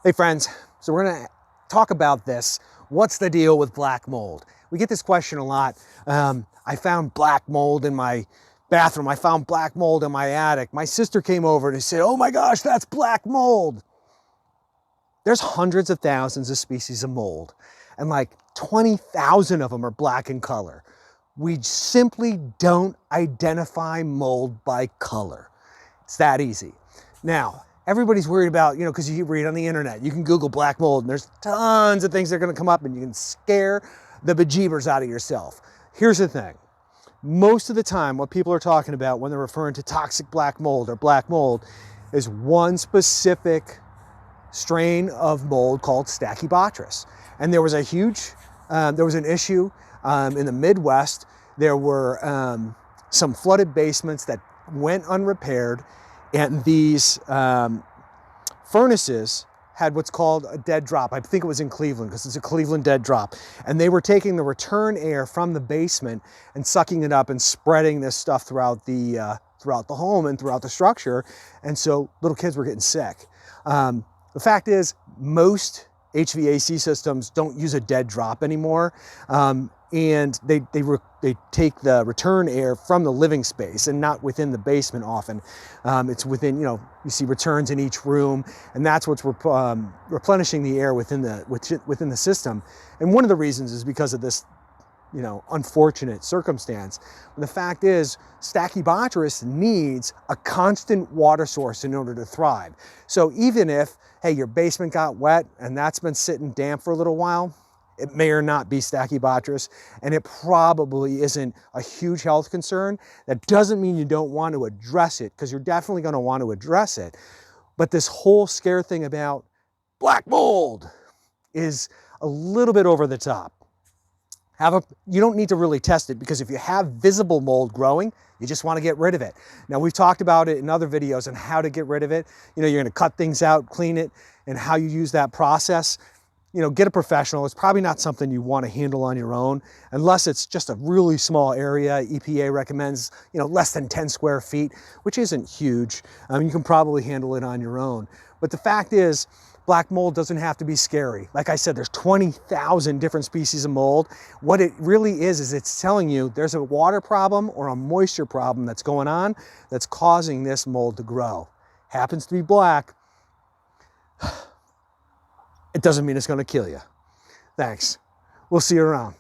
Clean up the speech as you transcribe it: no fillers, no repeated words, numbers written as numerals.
Hey friends, so we're gonna talk about this. What's the deal with black mold? We get this question a lot. I found black mold in my bathroom. I found black mold in my attic. My sister came over and said, oh my gosh, that's black mold. There's hundreds of thousands of species of mold and like 20,000 of them are black in color. We simply don't identify mold by color. It's that easy. Now, everybody's worried about, because you read on the internet, you can Google black mold and there's tons of things that are gonna come up and you can scare the bejeebers out of yourself. Here's the thing. Most of the time, what people are talking about when they're referring to toxic black mold or black mold is one specific strain of mold called Stachybotrys. And there was an issue in the Midwest. There were some flooded basements that went unrepaired, and these furnaces had what's called a dead drop. I think it was in Cleveland because it's a Cleveland dead drop. And they were taking the return air from the basement and sucking it up and spreading this stuff throughout the home and throughout the structure. And so little kids were getting sick. The fact is, most HVAC systems don't use a dead drop anymore. And they take the return air from the living space and not within the basement often. It's within, you see returns in each room, and that's what's replenishing the air within the system. And one of the reasons is because of this, unfortunate circumstance. And the fact is, Stachybotrys needs a constant water source in order to thrive. So even if, hey, your basement got wet and that's been sitting damp for a little while, it may or not be Stachybotrys, and it probably isn't a huge health concern. That doesn't mean you don't want to address it, because you're definitely going to want to address it. But this whole scare thing about black mold is a little bit over the top. You don't need to really test it, because if you have visible mold growing, you just want to get rid of it. Now, we've talked about it in other videos on how to get rid of it. You're going to cut things out, clean it, and how you use that process. Get a professional. It's probably not something you want to handle on your own, unless it's just a really small area. EPA recommends, less than 10 square feet, which isn't huge. You can probably handle it on your own. But the fact is, black mold doesn't have to be scary. Like I said, there's 20,000 different species of mold. What it really is it's telling you there's a water problem or a moisture problem that's going on that's causing this mold to grow. Happens to be black. It doesn't mean it's going to kill you. Thanks. We'll see you around.